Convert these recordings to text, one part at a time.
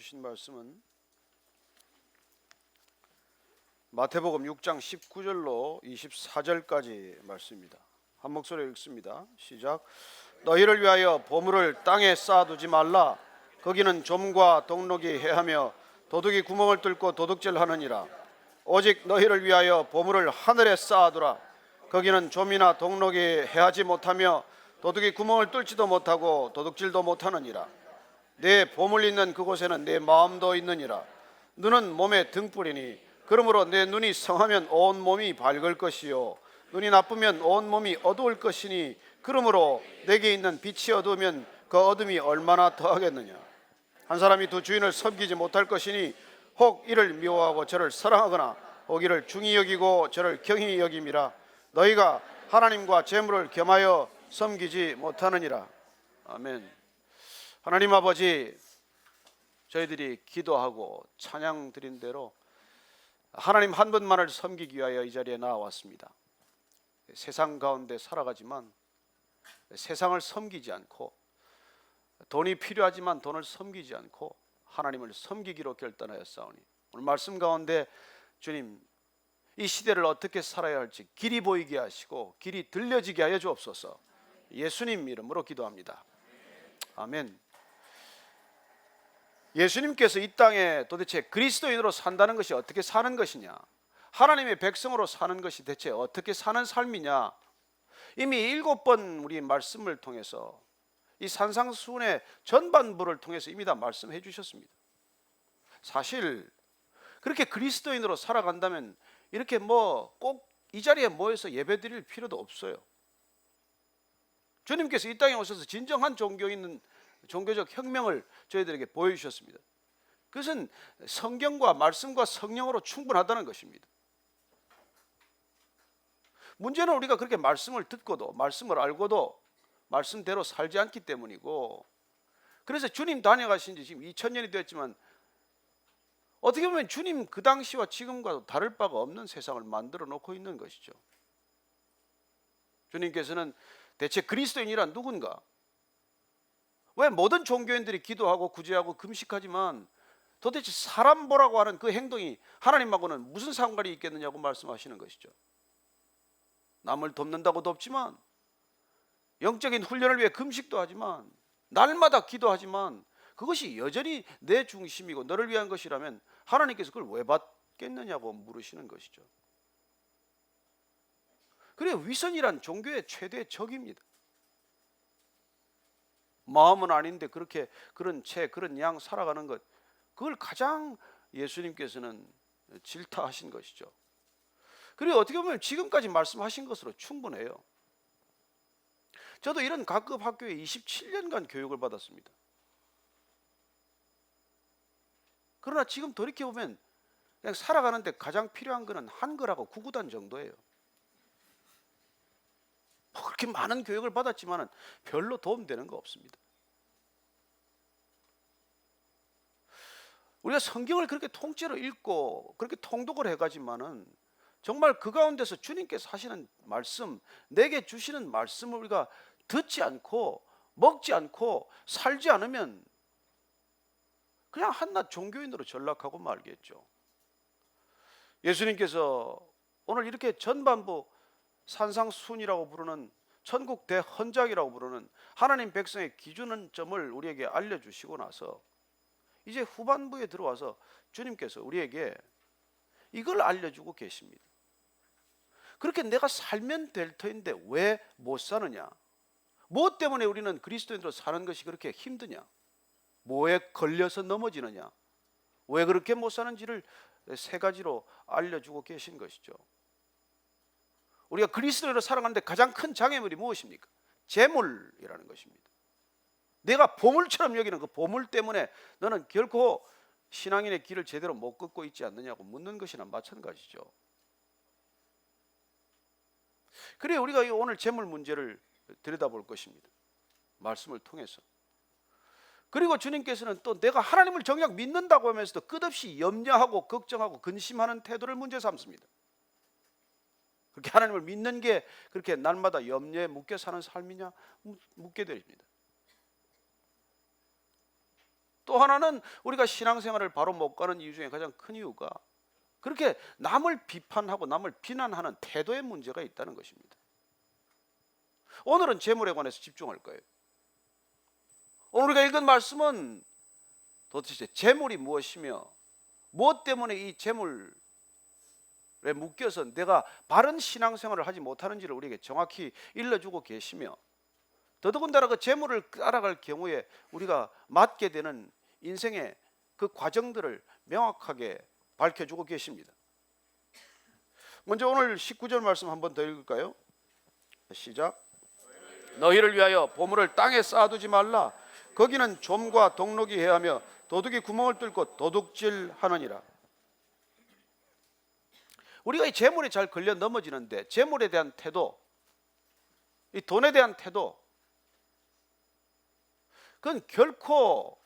주신 말씀은 마태복음 6장 19절로 24절까지 말씀입니다. 한 목소리로 읽습니다. 시작. 너희를 위하여 보물을 땅에 쌓아두지 말라. 거기는 좀과 동록이 해하며 도둑이 구멍을 뚫고 도둑질하느니라. 오직 너희를 위하여 보물을 하늘에 쌓아두라. 거기는 좀이나 동록이 해하지 못하며 도둑이 구멍을 뚫지도 못하고 도둑질도 못하느니라. 내 보물 있는 그곳에는 내 마음도 있느니라. 눈은 몸의 등불이니 그러므로 내 눈이 성하면 온 몸이 밝을 것이요 눈이 나쁘면 온 몸이 어두울 것이니 그러므로 내게 있는 빛이 어두우면 그 어둠이 얼마나 더하겠느냐. 한 사람이 두 주인을 섬기지 못할 것이니 혹 이를 미워하고 저를 사랑하거나 혹 이를 중히 여기고 저를 경히 여김이라. 너희가 하나님과 재물을 겸하여 섬기지 못하느니라. 아멘. 하나님 아버지, 저희들이 기도하고 찬양 드린 대로 하나님 한 분만을 섬기기 위하여 이 자리에 나와왔습니다. 세상 가운데 살아가지만 세상을 섬기지 않고, 돈이 필요하지만 돈을 섬기지 않고 하나님을 섬기기로 결단하였사오니 오늘 말씀 가운데 주님, 이 시대를 어떻게 살아야 할지 길이 보이게 하시고 길이 들려지게 하여 주옵소서. 예수님 이름으로 기도합니다. 아멘. 예수님께서 이 땅에 도대체 그리스도인으로 산다는 것이 어떻게 사는 것이냐, 하나님의 백성으로 사는 것이 대체 어떻게 사는 삶이냐, 이미 7번 우리 말씀을 통해서 이 산상수훈의 전반부를 통해서 이미 다 말씀해 주셨습니다. 사실 그렇게 그리스도인으로 살아간다면 이렇게 꼭 이 자리에 모여서 예배 드릴 필요도 없어요. 주님께서 이 땅에 오셔서 진정한 종교적 혁명을 저희들에게 보여주셨습니다. 그것은 성경과 말씀과 성령으로 충분하다는 것입니다. 문제는 우리가 그렇게 말씀을 듣고도 말씀을 알고도 말씀대로 살지 않기 때문이고, 그래서 주님 다녀가신 지 지금 2000년이 되었지만 어떻게 보면 주님 그 당시와 지금과도 다를 바가 없는 세상을 만들어 놓고 있는 것이죠. 주님께서는 대체 그리스도인이란 누군가? 왜 모든 종교인들이 기도하고 구제하고 금식하지만 도대체 사람 보라고 하는 그 행동이 하나님하고는 무슨 상관이 있겠느냐고 말씀하시는 것이죠. 남을 돕는다고 돕지만, 영적인 훈련을 위해 금식도 하지만, 날마다 기도하지만 그것이 여전히 내 중심이고 너를 위한 것이라면 하나님께서 그걸 왜 받겠느냐고 물으시는 것이죠. 그래, 위선이란 종교의 최대 적입니다. 마음은 아닌데 그렇게 그런 양 살아가는 것, 그걸 가장 예수님께서는 질타하신 것이죠. 그리고 어떻게 보면 지금까지 말씀하신 것으로 충분해요. 저도 이런 각급 학교에 27년간 교육을 받았습니다. 그러나 지금 돌이켜보면 그냥 살아가는데 가장 필요한 것은 한글하고 구구단 정도예요. 그렇게 많은 교육을 받았지만 별로 도움되는 거 없습니다. 우리가 성경을 그렇게 통째로 읽고 그렇게 통독을 해가지만은 정말 그 가운데서 주님께서 하시는 말씀, 내게 주시는 말씀을 우리가 듣지 않고 먹지 않고 살지 않으면 그냥 한낱 종교인으로 전락하고 말겠죠. 예수님께서 오늘 이렇게 전반부 산상수훈이라고 부르는, 천국 대헌작이라고 부르는 하나님 백성의 기준점을 우리에게 알려주시고 나서 이제 후반부에 들어와서 주님께서 우리에게 이걸 알려주고 계십니다. 그렇게 내가 살면 될 터인데 왜 못 사느냐? 무엇 때문에 우리는 그리스도인으로 사는 것이 그렇게 힘드냐? 뭐에 걸려서 넘어지느냐? 왜 그렇게 못 사는지를 3가지로 알려주고 계신 것이죠. 우리가 그리스도인으로 살아가는데 가장 큰 장애물이 무엇입니까? 재물이라는 것입니다. 내가 보물처럼 여기는 그 보물 때문에 너는 결코 신앙인의 길을 제대로 못 걷고 있지 않느냐고 묻는 것이나 마찬가지죠. 그래, 우리가 오늘 재물 문제를 들여다볼 것입니다. 말씀을 통해서. 그리고 주님께서는 또 내가 하나님을 정작 믿는다고 하면서도 끝없이 염려하고 걱정하고 근심하는 태도를 문제 삼습니다. 그렇게 하나님을 믿는 게 그렇게 날마다 염려에 묶여 사는 삶이냐? 묻게 됩니다. 또 하나는 우리가 신앙생활을 바로 못 가는 이유 중에 가장 큰 이유가 그렇게 남을 비판하고 남을 비난하는 태도의 문제가 있다는 것입니다. 오늘은 재물에 관해서 집중할 거예요. 오늘 우리가 읽은 말씀은 도대체 재물이 무엇이며 무엇 때문에 이 재물에 묶여서 내가 바른 신앙생활을 하지 못하는지를 우리에게 정확히 일러주고 계시며, 더더군다나 그 재물을 따라갈 경우에 우리가 맞게 되는 인생의 그 과정들을 명확하게 밝혀주고 계십니다. 먼저 오늘 19절 말씀 한 번 더 읽을까요? 시작. 너희를 위하여 보물을 땅에 쌓아두지 말라. 거기는 좀과 동록이 해하며 도둑이 구멍을 뚫고 도둑질하느니라. 우리가 이 재물에 잘 걸려 넘어지는데, 재물에 대한 태도, 이 돈에 대한 태도, 그건 결코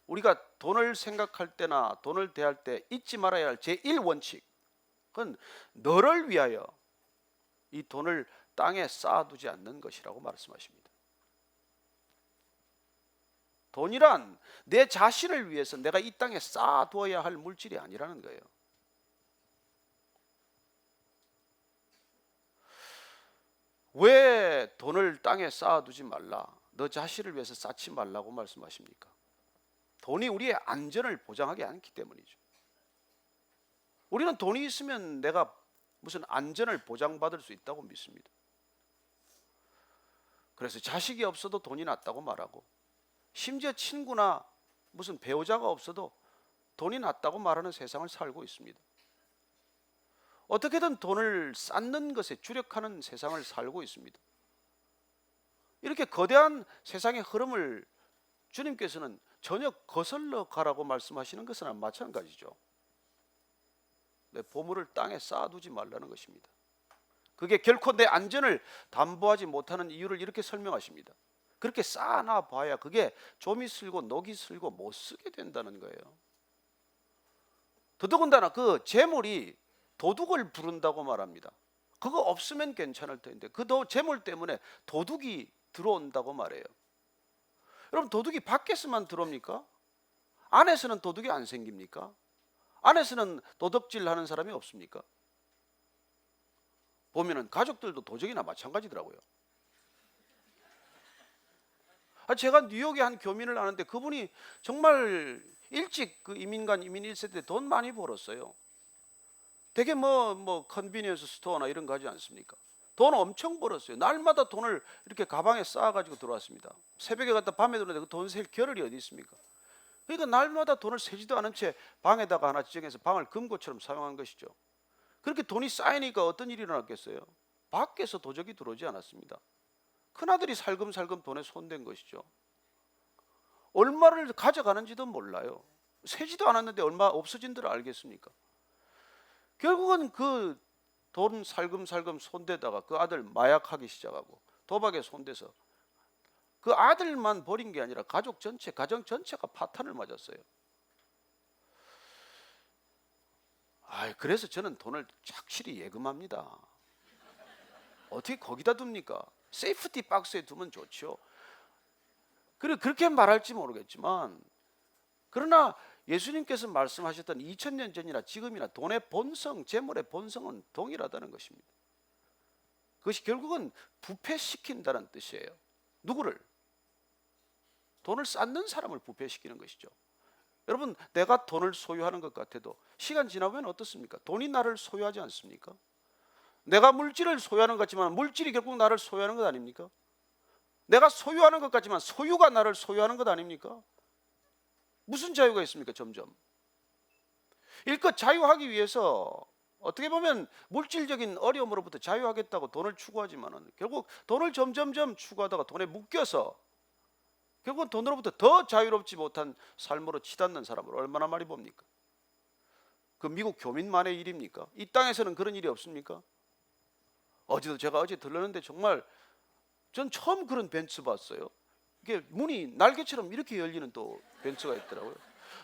우리가 돈을 생각할 때나 돈을 대할 때 잊지 말아야 할 제1원칙, 그건 너를 위하여 이 돈을 땅에 쌓아두지 않는 것이라고 말씀하십니다. 돈이란 내 자신을 위해서 내가 이 땅에 쌓아두어야 할 물질이 아니라는 거예요. 왜 돈을 땅에 쌓아두지 말라, 너 자신을 위해서 쌓지 말라고 말씀하십니까? 돈이 우리의 안전을 보장하지 않기 때문이죠. 우리는 돈이 있으면 내가 무슨 안전을 보장받을 수 있다고 믿습니다. 그래서 자식이 없어도 돈이 낫다고 말하고, 심지어 친구나 무슨 배우자가 없어도 돈이 낫다고 말하는 세상을 살고 있습니다. 어떻게든 돈을 쌓는 것에 주력하는 세상을 살고 있습니다. 이렇게 거대한 세상의 흐름을 주님께서는 전혀 거슬러 가라고 말씀하시는 것은 마찬가지죠. 내 보물을 땅에 쌓아두지 말라는 것입니다. 그게 결코 내 안전을 담보하지 못하는 이유를 이렇게 설명하십니다. 그렇게 쌓아놔 봐야 그게 좀이 슬고 녹이 슬고 못 쓰게 된다는 거예요. 더더군다나 그 재물이 도둑을 부른다고 말합니다. 그거 없으면 괜찮을 텐데 그 재물 때문에 도둑이 들어온다고 말해요. 여러분, 도둑이 밖에서만 들어옵니까? 안에서는 도둑이 안 생깁니까? 안에서는 도둑질 하는 사람이 없습니까? 보면은 가족들도 도적이나 마찬가지더라고요. 제가 뉴욕에 한 교민을 아는데 그분이 정말 일찍 그 이민 1세대 때 돈 많이 벌었어요. 되게 컨비니언스 스토어나 이런 거 하지 않습니까? 돈 엄청 벌었어요. 날마다 돈을 이렇게 가방에 쌓아가지고 들어왔습니다. 새벽에 갔다 밤에 들어오는데 그 돈 셀 겨를이 어디 있습니까? 그러니까 날마다 돈을 세지도 않은 채 방에다가 하나 지정해서 방을 금고처럼 사용한 것이죠. 그렇게 돈이 쌓이니까 어떤 일이 일어났겠어요? 밖에서 도적이 들어오지 않았습니다. 큰아들이 살금살금 돈에 손댄 것이죠. 얼마를 가져가는지도 몰라요. 세지도 않았는데 얼마 없어진 줄 알겠습니까? 결국은 그 돈 살금살금 손대다가 그 아들 마약하기 시작하고 도박에 손대서 그 아들만 버린 게 아니라 가족 전체, 가정 전체가 파탄을 맞았어요. 그래서 저는 돈을 착실히 예금합니다. 어떻게 거기다 둡니까? 세이프티 박스에 두면 좋죠. 그렇게 말할지 모르겠지만, 그러나 예수님께서 말씀하셨던 2000년 전이나 지금이나 돈의 본성, 재물의 본성은 동일하다는 것입니다. 그것이 결국은 부패시킨다는 뜻이에요. 누구를? 돈을 쌓는 사람을 부패시키는 것이죠. 여러분, 내가 돈을 소유하는 것 같아도 시간 지나면 어떻습니까? 돈이 나를 소유하지 않습니까? 내가 물질을 소유하는 것 같지만 물질이 결국 나를 소유하는 것 아닙니까? 내가 소유하는 것 같지만 소유가 나를 소유하는 것 아닙니까? 무슨 자유가 있습니까? 점점 일껏 자유하기 위해서 어떻게 보면 물질적인 어려움으로부터 자유하겠다고 돈을 추구하지만 결국 돈을 점점점 추구하다가 돈에 묶여서 결국은 돈으로부터 더 자유롭지 못한 삶으로 치닫는 사람을 얼마나 많이 봅니까? 그 미국 교민만의 일입니까? 이 땅에서는 그런 일이 없습니까? 제가 어제 들렀는데 정말 전 처음 그런 벤츠 봤어요. 이게 문이 날개처럼 이렇게 열리는 또 벤츠가 있더라고요.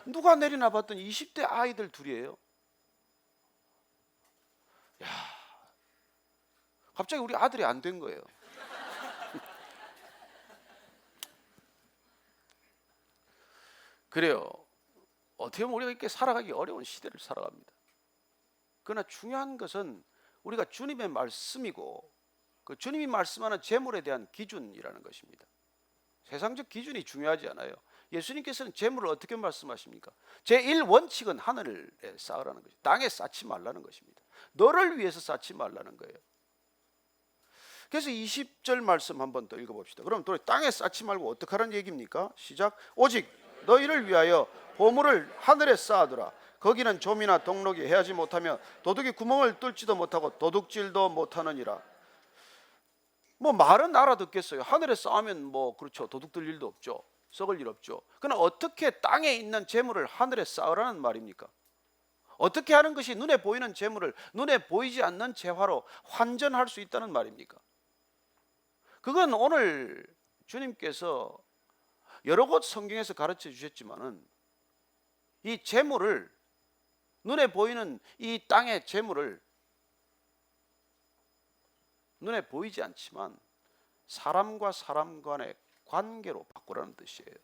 누가 내리나 봤더니 20대 아이들 둘이에요. 갑자기 우리 아들이 안 된 거예요. 그래요. 어떻게 보면 우리가 이렇게 살아가기 어려운 시대를 살아갑니다. 그러나 중요한 것은 우리가 주님의 말씀이고 그 주님이 말씀하는 재물에 대한 기준이라는 것입니다. 세상적 기준이 중요하지 않아요. 예수님께서는 재물을 어떻게 말씀하십니까? 제1원칙은 하늘에 쌓으라는 것이죠. 땅에 쌓지 말라는 것입니다. 너를 위해서 쌓지 말라는 거예요. 그래서 20절 말씀 한번 더 읽어봅시다. 그럼 또 땅에 쌓지 말고 어떻게 하라는 얘기입니까? 시작. 오직 너희를 위하여 보물을 하늘에 쌓아두라. 거기는 좀이나 동록이 해하지 못하며 도둑이 구멍을 뚫지도 못하고 도둑질도 못하느니라. 뭐 말은 알아듣겠어요. 하늘에 쌓으면 뭐 그렇죠. 도둑들 일도 없죠. 썩을 일 없죠. 그러나 어떻게 땅에 있는 재물을 하늘에 쌓으라는 말입니까? 어떻게 하는 것이 눈에 보이는 재물을 눈에 보이지 않는 재화로 환전할 수 있다는 말입니까? 그건 오늘 주님께서 여러 곳 성경에서 가르쳐 주셨지만은 이 재물을 눈에 보이는 이 땅의 재물을 눈에 보이지 않지만 사람과 사람 간의 관계로 바꾸라는 뜻이에요.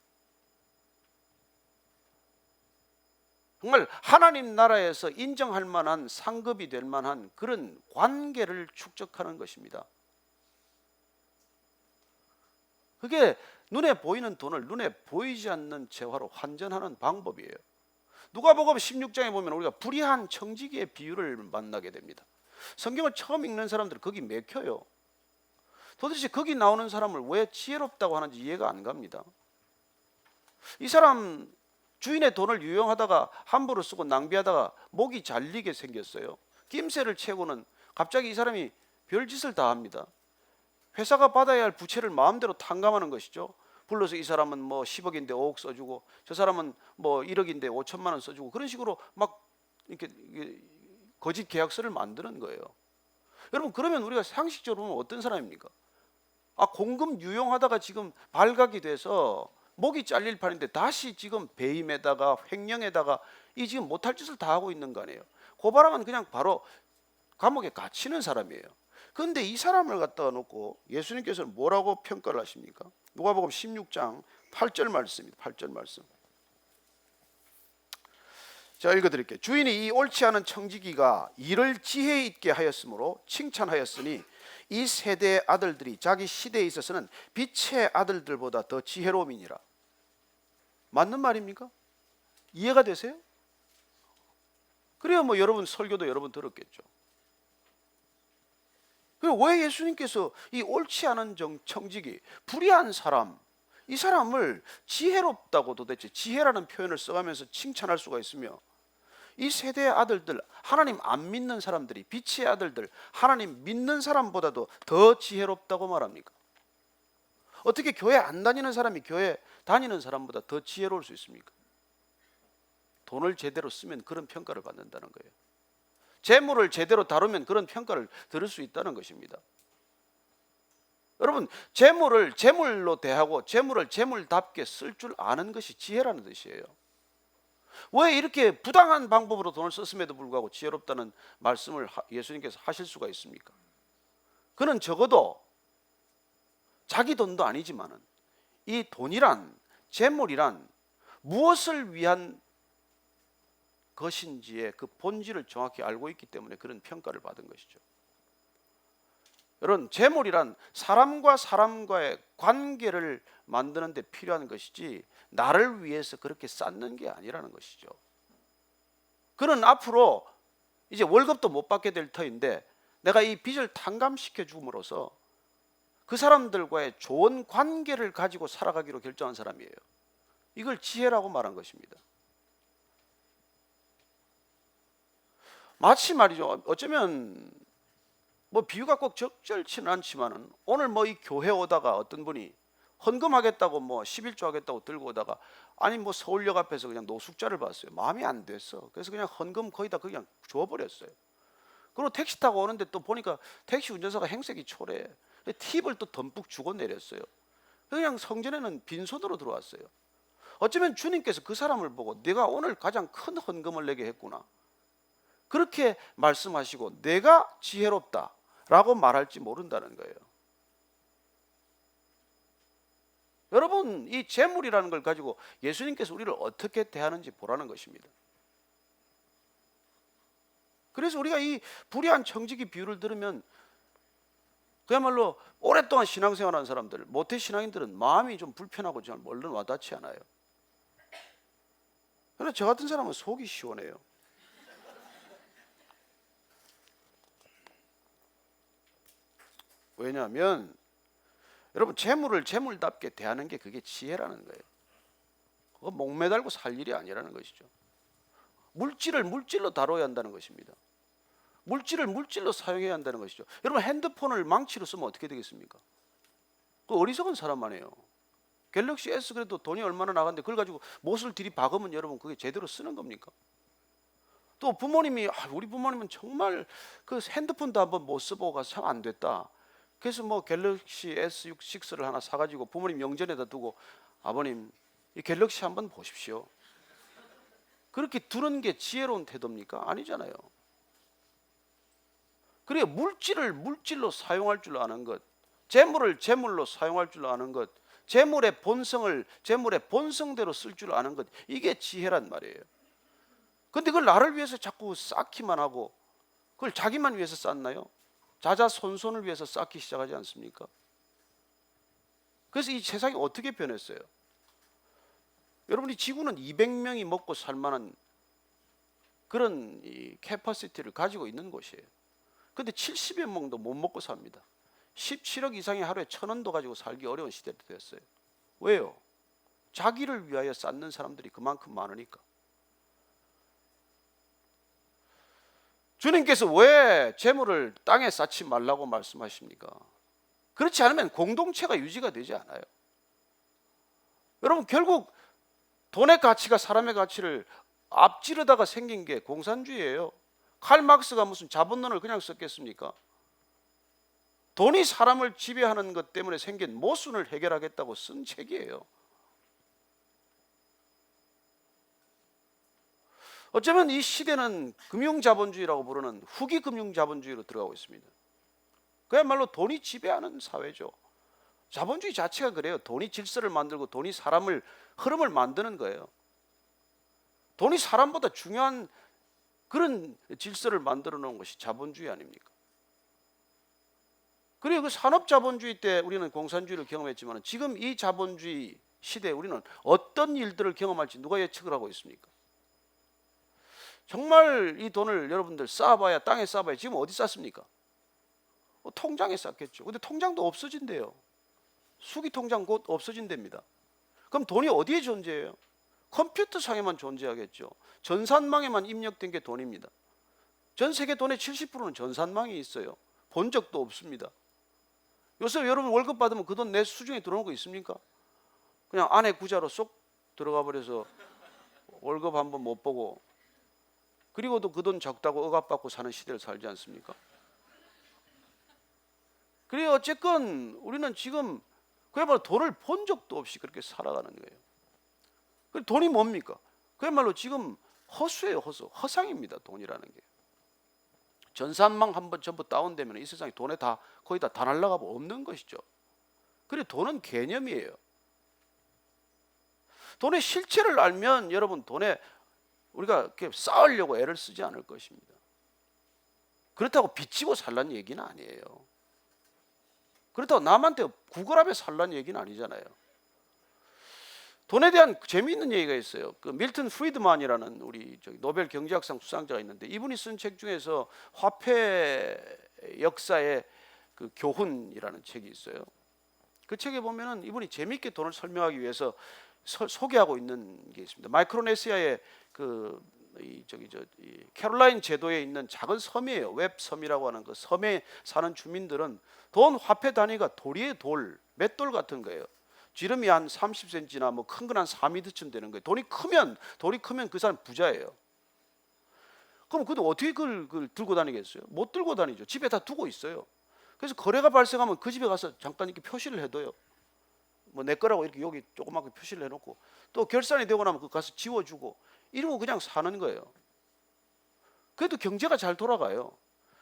정말 하나님 나라에서 인정할 만한 상급이 될 만한 그런 관계를 축적하는 것입니다. 그게 눈에 보이는 돈을 눈에 보이지 않는 재화로 환전하는 방법이에요. 누가복음 16장에 보면 우리가 불의한 청지기의 비유를 만나게 됩니다. 성경을 처음 읽는 사람들은 거기 맥혀요. 도대체 거기 나오는 사람을 왜 지혜롭다고 하는지 이해가 안 갑니다. 이 사람 주인의 돈을 유용하다가 함부로 쓰고 낭비하다가 목이 잘리게 생겼어요. 낌새를 채우고는 갑자기 이 사람이 별짓을 다 합니다. 회사가 받아야 할 부채를 마음대로 탕감하는 것이죠. 불러서 이 사람은 뭐 10억인데 5억 써주고 저 사람은 뭐 1억인데 5천만 원 써주고 그런 식으로 막 이렇게 거짓 계약서를 만드는 거예요. 여러분 그러면 우리가 상식적으로 보면 어떤 사람입니까? 공금 유용하다가 지금 발각이 돼서 목이 잘릴 판인데 다시 지금 배임에다가 횡령에다가 이 지금 못할 짓을 다 하고 있는 거 아니에요. 고발하면 그냥 바로 감옥에 갇히는 사람이에요. 그런데 이 사람을 갖다가 놓고 예수님께서는 뭐라고 평가를 하십니까? 누가복음 16장 8절 말씀입니다. 8절 말씀. 제가 읽어드릴게요. 주인이 이 옳지 않은 청지기가 일을 지혜 있게 하였으므로 칭찬하였으니 이 세대의 아들들이 자기 시대에 있어서는 빛의 아들들보다 더 지혜로움이니라. 맞는 말입니까? 이해가 되세요? 그래야 뭐 여러분 설교도 여러 번 들었겠죠. 그리고 왜 예수님께서 이 옳지 않은 청지기, 불의한 사람, 이 사람을 지혜롭다고 도대체 지혜라는 표현을 써가면서 칭찬할 수가 있으며 이 세대의 아들들, 하나님 안 믿는 사람들이 빛의 아들들, 하나님 믿는 사람보다도 더 지혜롭다고 말합니까? 어떻게 교회 안 다니는 사람이 교회 다니는 사람보다 더 지혜로울 수 있습니까? 돈을 제대로 쓰면 그런 평가를 받는다는 거예요. 재물을 제대로 다루면 그런 평가를 들을 수 있다는 것입니다. 여러분, 재물을 재물로 대하고 재물을 재물답게 쓸 줄 아는 것이 지혜라는 뜻이에요. 왜 이렇게 부당한 방법으로 돈을 썼음에도 불구하고 지혜롭다는 말씀을 예수님께서 하실 수가 있습니까? 그는 적어도 자기 돈도 아니지만은 이 돈이란, 재물이란 무엇을 위한 것인지의 그 본질을 정확히 알고 있기 때문에 그런 평가를 받은 것이죠. 여러분, 재물이란 사람과 사람과의 관계를 만드는 데 필요한 것이지 나를 위해서 그렇게 쌓는 게 아니라는 것이죠. 그는 앞으로 이제 월급도 못 받게 될 터인데 내가 이 빚을 탕감시켜 줌으로써 그 사람들과의 좋은 관계를 가지고 살아가기로 결정한 사람이에요. 이걸 지혜라고 말한 것입니다. 마치 말이죠. 어쩌면 뭐 비유가 꼭 적절치는 않지만은 오늘 뭐 이 교회 오다가 어떤 분이 헌금하겠다고 뭐 11조 하겠다고 들고 오다가 아니 뭐 서울역 앞에서 그냥 노숙자를 봤어요. 마음이 안 됐어. 그래서 그냥 헌금 거의 다 그냥 줘버렸어요. 그리고 택시 타고 오는데 또 보니까 택시 운전사가 행색이 초래해. 팁을 또 듬뿍 주고 내렸어요. 그냥 성전에는 빈손으로 들어왔어요. 어쩌면 주님께서 그 사람을 보고 내가 오늘 가장 큰 헌금을 내게 했구나, 그렇게 말씀하시고 내가 지혜롭다라고 말할지 모른다는 거예요. 여러분, 이 재물이라는 걸 가지고 예수님께서 우리를 어떻게 대하는지 보라는 것입니다. 그래서 우리가 이 불의한 청지기 비유를 들으면 그야말로 오랫동안 신앙생활하는 사람들, 모태 신앙인들은 마음이 좀 불편하고 잘 얼른 와닿지 않아요. 그러나 저 같은 사람은 속이 시원해요. 왜냐하면 여러분, 재물을 재물답게 대하는 게 그게 지혜라는 거예요. 그거 목매달고 살 일이 아니라는 것이죠. 물질을 물질로 다뤄야 한다는 것입니다. 물질을 물질로 사용해야 한다는 것이죠. 여러분, 핸드폰을 망치로 쓰면 어떻게 되겠습니까? 그 어리석은 사람만 해요. 갤럭시 S 그래도 돈이 얼마나 나갔는데 그걸 가지고 못을 들이박으면 여러분 그게 제대로 쓰는 겁니까? 또 부모님이 우리 부모님은 정말 그 핸드폰도 한번 못 써보고 가서 참 안 됐다. 그래서 뭐 갤럭시 S6를 하나 사가지고 부모님 영전에다 두고 아버님 이 갤럭시 한번 보십시오. 그렇게 두는 게 지혜로운 태도입니까? 아니잖아요. 그래, 물질을 물질로 사용할 줄 아는 것, 재물을 재물로 사용할 줄 아는 것, 재물의 본성을 재물의 본성대로 쓸 줄 아는 것, 이게 지혜란 말이에요. 근데 그걸 나를 위해서 자꾸 쌓기만 하고 그걸 자기만 위해서 쌓나요? 자자손손을 위해서 쌓기 시작하지 않습니까? 그래서 이 세상이 어떻게 변했어요? 여러분이 지구는 200명이 먹고 살 만한 그런 이 캐퍼시티를 가지고 있는 곳이에요. 근데 70여 명도 못 먹고 삽니다. 17억 이상의 하루에 1,000원도 가지고 살기 어려운 시대가 됐어요. 왜요? 자기를 위하여 쌓는 사람들이 그만큼 많으니까. 주님께서 왜 재물을 땅에 쌓지 말라고 말씀하십니까? 그렇지 않으면 공동체가 유지가 되지 않아요. 여러분, 결국 돈의 가치가 사람의 가치를 앞지르다가 생긴 게 공산주의예요. 칼 막스가 무슨 자본론을 그냥 썼겠습니까? 돈이 사람을 지배하는 것 때문에 생긴 모순을 해결하겠다고 쓴 책이에요. 어쩌면 이 시대는 금융자본주의라고 부르는 후기 금융자본주의로 들어가고 있습니다. 그야말로 돈이 지배하는 사회죠. 자본주의 자체가 그래요. 돈이 질서를 만들고 돈이 사람을 흐름을 만드는 거예요. 돈이 사람보다 중요한 그런 질서를 만들어 놓은 것이 자본주의 아닙니까? 그리고 그 산업자본주의 때 우리는 공산주의를 경험했지만 지금 이 자본주의 시대에 우리는 어떤 일들을 경험할지 누가 예측을 하고 있습니까? 정말 이 돈을 여러분들 쌓아봐야, 땅에 쌓아봐야 지금 어디 쌓습니까? 통장에 쌓겠죠. 근데 통장도 없어진대요. 수기 통장 곧 없어진답니다. 그럼 돈이 어디에 존재해요? 컴퓨터상에만 존재하겠죠. 전산망에만 입력된 게 돈입니다. 전 세계 돈의 70%는 전산망이 있어요. 본 적도 없습니다. 요새 여러분 월급 받으면 그 돈 내 수중에 들어오는 거 있습니까? 그냥 안에 구자로 쏙 들어가 버려서 월급 한번 못 보고, 그리고도 그 돈 적다고 억압받고 사는 시대를 살지 않습니까? 그래, 어쨌건 우리는 지금 그야말로 돈을 본 적도 없이 그렇게 살아가는 거예요. 돈이 뭡니까? 그야말로 지금 허수예요. 허상입니다. 돈이라는 게. 전산망 한번 전부 다운되면 이 세상에 돈에 다 거의 다 날아가고 없는 것이죠. 그래, 돈은 개념이에요. 돈의 실체를 알면 여러분 돈에 우리가 이렇게 쌓으려고 애를 쓰지 않을 것입니다. 그렇다고 빚지고 살란 얘기는 아니에요. 그렇다고 남한테 구걸하며 살란 얘기는 아니잖아요. 돈에 대한 재미있는 얘기가 있어요. 그 밀턴 프리드만이라는 우리 노벨 경제학상 수상자가 있는데 이분이 쓴 책 중에서 화폐 역사의 그 교훈이라는 책이 있어요. 그 책에 보면은 이분이 재미있게 돈을 설명하기 위해서 소개하고 있는 게 있습니다. 마이크로네시아의 이 캐롤라인 제도에 있는 작은 섬이에요. 웹섬이라고 하는 그 섬에 사는 주민들은 돈 화폐 단위가 돌이의 돌, 맷돌 같은 거예요. 지름이 한 30cm나 뭐 큰 건 한 4m쯤 되는 거예요. 돌이 크면 그 사람 부자예요. 그럼 그도 어떻게 그걸 들고 다니겠어요? 못 들고 다니죠. 집에 다 두고 있어요. 그래서 거래가 발생하면 그 집에 가서 잠깐 이렇게 표시를 해둬요. 뭐 내 거라고 이렇게 여기 조그맣게 표시를 해놓고, 또 결산이 되고 나면 그 가서 지워주고, 이러고 그냥 사는 거예요. 그래도 경제가 잘 돌아가요.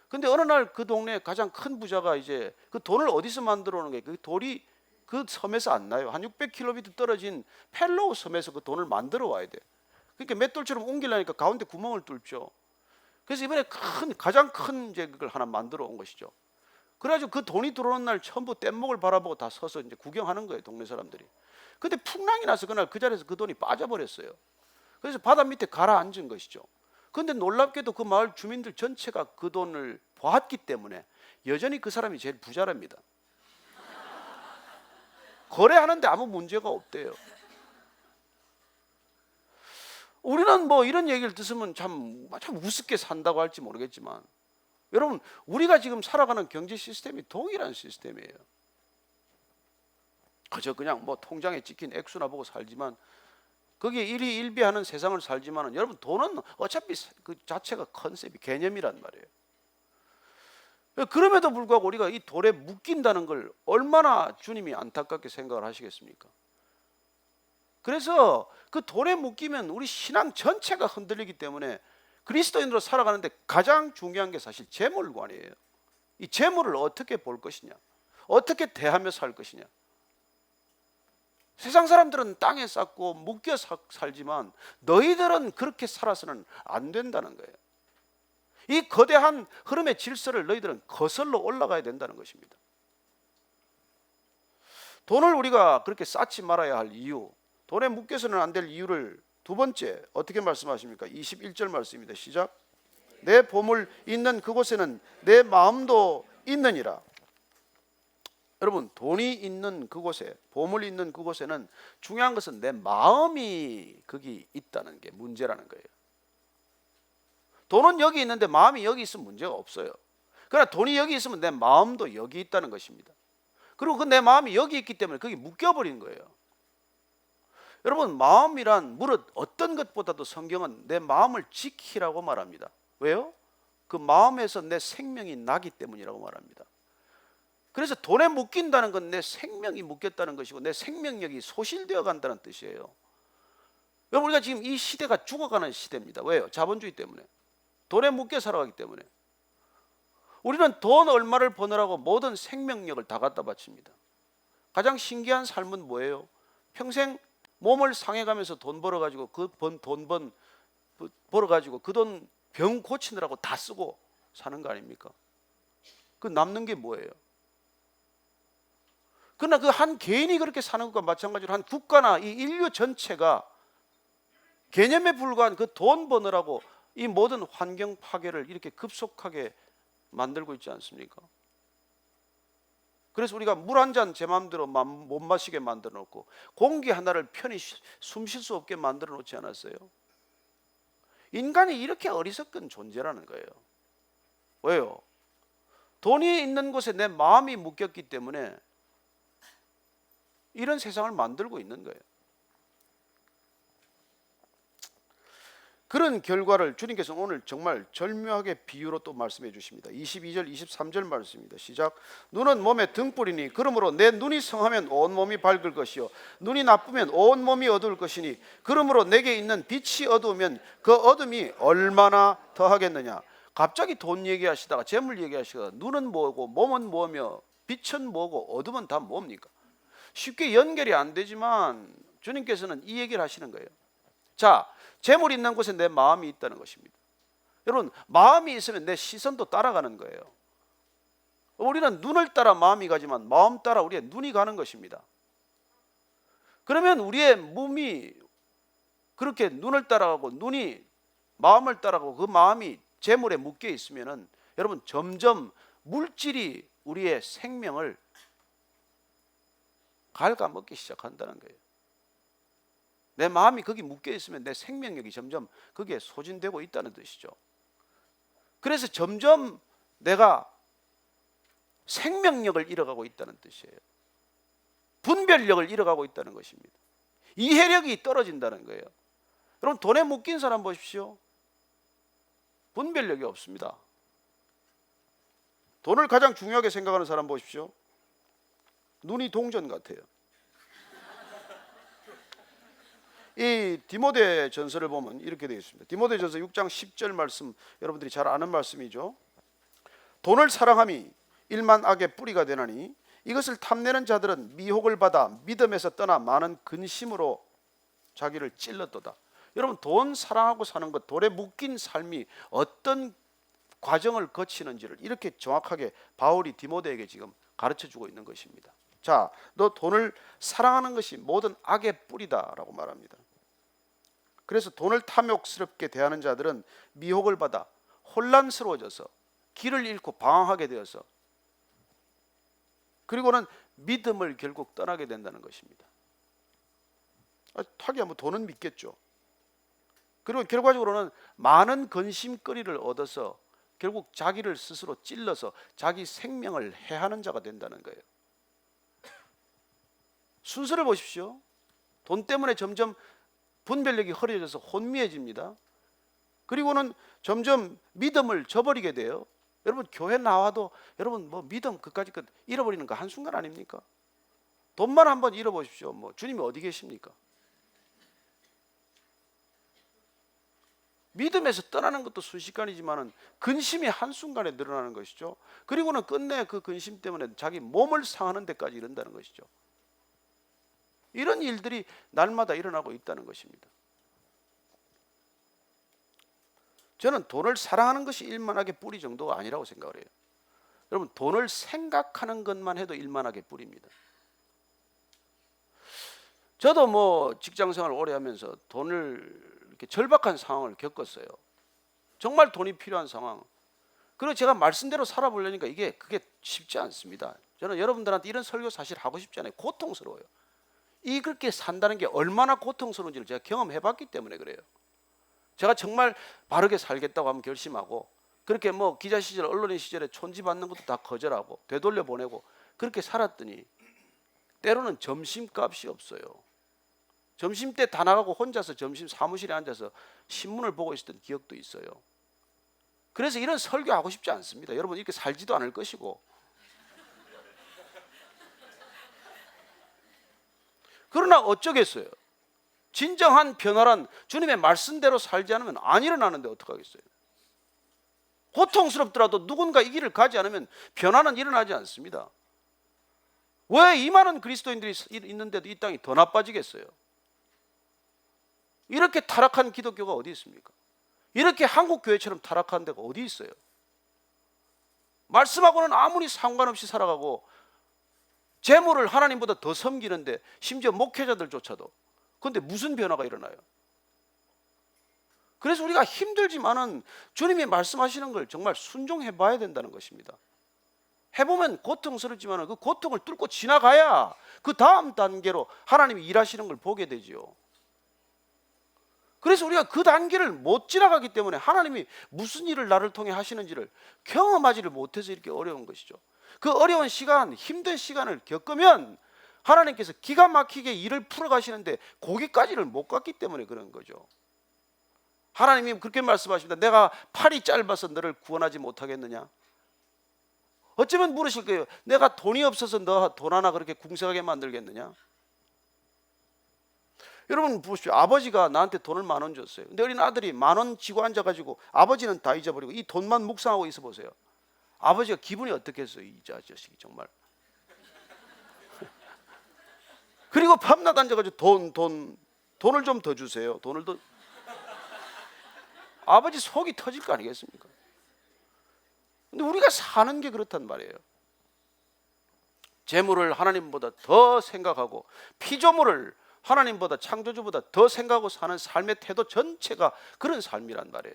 근데 어느 날 그 동네 가장 큰 부자가 이제 그 돈을 어디서 만들어 오는 거예요? 그 돌이 그 섬에서 안 나요. 한 600km 떨어진 펠로우 섬에서 그 돈을 만들어 와야 돼. 그러니까 맷돌처럼 옮기려니까 가운데 구멍을 뚫죠. 그래서 이번에 가장 큰 이제 그걸 하나 만들어 온 것이죠. 그래가지고 그 돈이 들어오는 날 전부 뗏목을 바라보고 다 서서 이제 구경하는 거예요, 동네 사람들이. 근데 풍랑이 나서 그날 그 자리에서 그 돈이 빠져버렸어요. 그래서 바다 밑에 가라앉은 것이죠. 그런데 놀랍게도 그 마을 주민들 전체가 그 돈을 보았기 때문에 여전히 그 사람이 제일 부자랍니다. 거래하는데 아무 문제가 없대요. 우리는 뭐 이런 얘기를 들으면 참 우습게 산다고 할지 모르겠지만, 여러분, 우리가 지금 살아가는 경제 시스템이 동일한 시스템이에요. 그저 그냥 뭐 통장에 찍힌 액수나 보고 살지만, 거기에 일희일비하는 세상을 살지만, 여러분, 돈은 어차피 그 자체가 컨셉이 개념이란 말이에요. 그럼에도 불구하고 우리가 이 돌에 묶인다는 걸 얼마나 주님이 안타깝게 생각을 하시겠습니까? 그래서 그 돌에 묶이면 우리 신앙 전체가 흔들리기 때문에 그리스도인으로 살아가는데 가장 중요한 게 사실 재물관이에요. 이 재물을 어떻게 볼 것이냐, 어떻게 대하며 살 것이냐. 세상 사람들은 땅에 쌓고 묶여 살지만 너희들은 그렇게 살아서는 안 된다는 거예요. 이 거대한 흐름의 질서를 너희들은 거슬러 올라가야 된다는 것입니다. 돈을 우리가 그렇게 쌓지 말아야 할 이유, 돈에 묶여서는 안 될 이유를 두 번째 어떻게 말씀하십니까? 21절 말씀입니다. 시작. 내 보물 있는 그곳에는 내 마음도 있느니라. 여러분, 돈이 있는 그곳에, 보물이 있는 그곳에는 중요한 것은 내 마음이 거기 있다는 게 문제라는 거예요. 돈은 여기 있는데 마음이 여기 있으면 문제가 없어요. 그러나 돈이 여기 있으면 내 마음도 여기 있다는 것입니다. 그리고 그 내 마음이 여기 있기 때문에 거기 묶여버린 거예요. 여러분, 마음이란 무릇 어떤 것보다도 성경은 내 마음을 지키라고 말합니다. 왜요? 그 마음에서 내 생명이 나기 때문이라고 말합니다. 그래서 돈에 묶인다는 건 내 생명이 묶였다는 것이고 내 생명력이 소실되어 간다는 뜻이에요. 여러분, 우리가 지금 이 시대가 죽어가는 시대입니다. 왜요? 자본주의 때문에. 돈에 묶여 살아가기 때문에. 우리는 돈 얼마를 버느라고 모든 생명력을 다 갖다 바칩니다. 가장 신기한 삶은 뭐예요? 평생 몸을 상해가면서 돈 벌어가지고 벌어가지고 그 돈 병 고치느라고 다 쓰고 사는 거 아닙니까? 그 남는 게 뭐예요? 그러나 그 한 개인이 그렇게 사는 것과 마찬가지로 한 국가나 이 인류 전체가 개념에 불과한 그 돈 버느라고 이 모든 환경 파괴를 이렇게 급속하게 만들고 있지 않습니까? 그래서 우리가 물 한 잔 제 마음대로 못 마시게 만들어 놓고 공기 하나를 편히 숨 쉴 수 없게 만들어 놓지 않았어요? 인간이 이렇게 어리석은 존재라는 거예요. 왜요? 돈이 있는 곳에 내 마음이 묶였기 때문에 이런 세상을 만들고 있는 거예요. 그런 결과를 주님께서 오늘 정말 절묘하게 비유로 또 말씀해 주십니다. 22절 23절 말씀입니다. 시작. 눈은 몸의 등불이니 그러므로 내 눈이 성하면 온 몸이 밝을 것이요 눈이 나쁘면 온 몸이 어두울 것이니 그러므로 내게 있는 빛이 어두우면 그 어둠이 얼마나 더하겠느냐. 갑자기 돈 얘기하시다가 재물 얘기하시다가 눈은 뭐고 몸은 뭐며 빛은 뭐고 어둠은 다 뭡니까? 쉽게 연결이 안 되지만 주님께서는 이 얘기를 하시는 거예요. 자, 재물이 있는 곳에 내 마음이 있다는 것입니다. 여러분, 마음이 있으면 내 시선도 따라가는 거예요. 우리는 눈을 따라 마음이 가지만 마음 따라 우리의 눈이 가는 것입니다. 그러면 우리의 몸이 그렇게 눈을 따라가고 눈이 마음을 따라가고 그 마음이 재물에 묶여 있으면은 여러분 점점 물질이 우리의 생명을 갉아먹기 시작한다는 거예요. 내 마음이 거기 묶여 있으면 내 생명력이 점점 거기에 소진되고 있다는 뜻이죠. 그래서 점점 내가 생명력을 잃어가고 있다는 뜻이에요. 분별력을 잃어가고 있다는 것입니다. 이해력이 떨어진다는 거예요. 여러분, 돈에 묶인 사람 보십시오. 분별력이 없습니다. 돈을 가장 중요하게 생각하는 사람 보십시오. 눈이 동전 같아요. 이 디모데 전서를 보면 이렇게 되어 있습니다. 디모데 전서 6장 10절 말씀, 여러분들이 잘 아는 말씀이죠. 돈을 사랑함이 일만 악의 뿌리가 되나니 이것을 탐내는 자들은 미혹을 받아 믿음에서 떠나 많은 근심으로 자기를 찔렀도다. 여러분, 돈 사랑하고 사는 것, 돈에 묶인 삶이 어떤 과정을 거치는지를 이렇게 정확하게 바울이 디모데에게 지금 가르쳐주고 있는 것입니다. 자, 너 돈을 사랑하는 것이 모든 악의 뿌리다라고 말합니다. 그래서 돈을 탐욕스럽게 대하는 자들은 미혹을 받아 혼란스러워져서 길을 잃고 방황하게 되어서 그리고는 믿음을 결국 떠나게 된다는 것입니다. 하기야 뭐 돈은 믿겠죠. 그리고 결과적으로는 많은 근심거리를 얻어서 결국 자기를 스스로 찔러서 자기 생명을 해하는 자가 된다는 거예요. 순서를 보십시오. 돈 때문에 점점 분별력이 흐려져서 혼미해집니다. 그리고는 점점 믿음을 저버리게 돼요. 여러분, 교회 나와도 여러분 뭐 믿음 그까짓 것 잃어버리는 거 한순간 아닙니까? 돈만 한번 잃어보십시오. 뭐 주님이 어디 계십니까? 믿음에서 떠나는 것도 순식간이지만은 근심이 한순간에 늘어나는 것이죠. 그리고는 끝내 그 근심 때문에 자기 몸을 상하는 데까지 이른다는 것이죠. 이런 일들이 날마다 일어나고 있다는 것입니다. 저는 돈을 사랑하는 것이 일만하게 뿌리 정도가 아니라고 생각을 해요. 여러분, 돈을 생각하는 것만 해도 일만하게 뿌립니다. 저도 뭐 직장생활 오래 하면서 돈을 이렇게 절박한 상황을 겪었어요. 정말 돈이 필요한 상황. 그리고 제가 말씀대로 살아보려니까 그게 쉽지 않습니다. 저는 여러분들한테 이런 설교 사실 하고 싶지 않아요. 고통스러워요. 그렇게 산다는 게 얼마나 고통스러운지를 제가 경험해봤기 때문에 그래요. 제가 정말 바르게 살겠다고 하면 결심하고 그렇게 뭐 기자 시절, 언론인 시절에 촌지 받는 것도 다 거절하고 되돌려 보내고 그렇게 살았더니 때로는 점심값이 없어요. 점심 때 다 나가고 혼자서 점심 사무실에 앉아서 신문을 보고 있었던 기억도 있어요. 그래서 이런 설교하고 싶지 않습니다. 여러분, 이렇게 살지도 않을 것이고. 그러나 어쩌겠어요. 진정한 변화란 주님의 말씀대로 살지 않으면 안 일어나는데 어떡하겠어요. 고통스럽더라도 누군가 이 길을 가지 않으면 변화는 일어나지 않습니다. 왜 이 많은 그리스도인들이 있는데도 이 땅이 더 나빠지겠어요? 이렇게 타락한 기독교가 어디 있습니까? 이렇게 한국 교회처럼 타락한 데가 어디 있어요? 말씀하고는 아무리 상관없이 살아가고 재물을 하나님보다 더 섬기는데 심지어 목회자들조차도. 그런데 무슨 변화가 일어나요? 그래서 우리가 힘들지만은 주님이 말씀하시는 걸 정말 순종해 봐야 된다는 것입니다. 해보면 고통스럽지만 그 고통을 뚫고 지나가야 그 다음 단계로 하나님이 일하시는 걸 보게 되지요. 그래서 우리가 그 단계를 못 지나가기 때문에 하나님이 무슨 일을 나를 통해 하시는지를 경험하지를 못해서 이렇게 어려운 것이죠. 그 어려운 시간, 힘든 시간을 겪으면 하나님께서 기가 막히게 일을 풀어가시는데 거기까지를 못 갔기 때문에 그런 거죠. 하나님이 그렇게 말씀하십니다. 내가 팔이 짧아서 너를 구원하지 못하겠느냐? 어쩌면 물으실 거예요. 내가 돈이 없어서 너 돈 하나 그렇게 궁색하게 만들겠느냐? 여러분 보십시오. 아버지가 나한테 돈을 10,000원 줬어요. 근데 어린 아들이 10,000원 쥐고 앉아가지고 아버지는 다 잊어버리고 이 돈만 묵상하고 있어 보세요. 아버지가 기분이 어떻겠어요? 이 자식이 정말. 그리고 밤낮 앉아가지고 돈을 좀 더 주세요. 돈을 더. 아버지 속이 터질 거 아니겠습니까? 근데 우리가 사는 게 그렇단 말이에요. 재물을 하나님보다 더 생각하고 피조물을 하나님보다 창조주보다 더 생각하고 사는 삶의 태도 전체가 그런 삶이란 말이에요.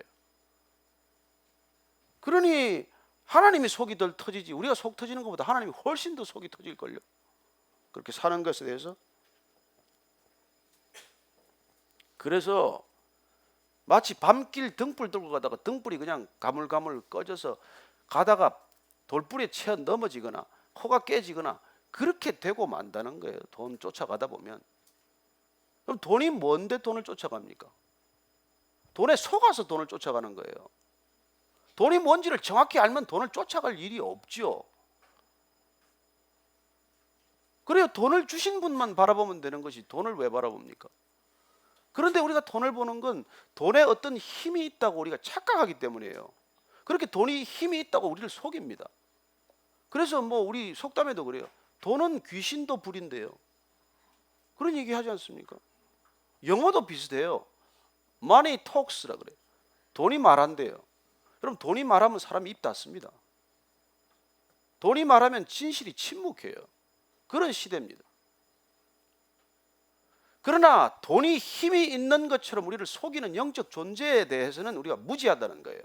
그러니 하나님이 속이 덜 터지지 우리가 속 터지는 것보다 하나님이 훨씬 더 속이 터질걸요. 그렇게 사는 것에 대해서. 그래서 마치 밤길 등불 들고 가다가 등불이 그냥 가물가물 꺼져서 가다가 돌불에 치어 넘어지거나 코가 깨지거나 그렇게 되고 만다는 거예요. 돈 쫓아가다 보면. 그럼 돈이 뭔데 돈을 쫓아갑니까? 돈에 속아서 돈을 쫓아가는 거예요. 돈이 뭔지를 정확히 알면 돈을 쫓아갈 일이 없죠. 그래요. 돈을 주신 분만 바라보면 되는 것이 돈을 왜 바라봅니까? 그런데 우리가 돈을 보는 건 돈에 어떤 힘이 있다고 우리가 착각하기 때문이에요. 그렇게 돈이 힘이 있다고 우리를 속입니다. 그래서 뭐 우리 속담에도 그래요. 돈은 귀신도 부린대요. 그런 얘기 하지 않습니까? 영어도 비슷해요. Money talks라 그래요. 돈이 말한대요. 여러분, 돈이 말하면 사람이 입 닫습니다. 돈이 말하면 진실이 침묵해요. 그런 시대입니다. 그러나 돈이 힘이 있는 것처럼 우리를 속이는 영적 존재에 대해서는 우리가 무지하다는 거예요.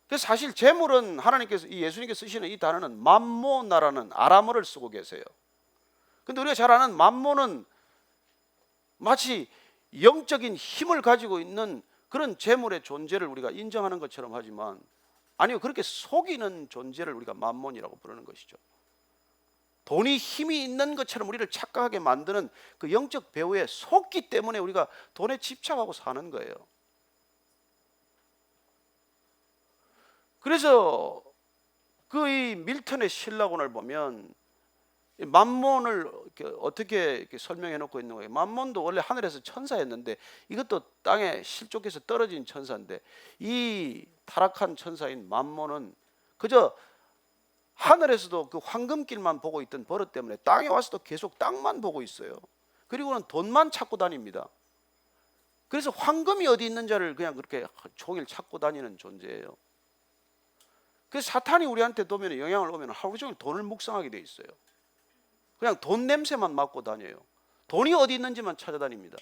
그래서 사실 재물은 하나님께서, 예수님께서 쓰시는 이 단어는 맘모나라는 아람어를 쓰고 계세요. 근데 우리가 잘 아는 맘모는 마치 영적인 힘을 가지고 있는 그런 재물의 존재를 우리가 인정하는 것처럼 하지만, 아니요, 그렇게 속이는 존재를 우리가 맘몬이라고 부르는 것이죠. 돈이 힘이 있는 것처럼 우리를 착각하게 만드는 그 영적 배후에 속기 때문에 우리가 돈에 집착하고 사는 거예요. 그래서 그 이 밀턴의 신라곤을 보면 맘몬을 어떻게 설명해 놓고 있는 거예요. 맘몬도 원래 하늘에서 천사였는데 이것도 땅에 실족해서 떨어진 천사인데, 이 타락한 천사인 맘몬은 그저 하늘에서도 그 황금길만 보고 있던 버릇 때문에 땅에 와서도 계속 땅만 보고 있어요. 그리고는 돈만 찾고 다닙니다. 그래서 황금이 어디 있는지를 그냥 그렇게 종일 찾고 다니는 존재예요. 그래서 사탄이 우리한테 도면 영향을 오면 하루 종일 돈을 묵상하게 돼 있어요. 그냥 돈 냄새만 맡고 다녀요. 돈이 어디 있는지만 찾아다닙니다.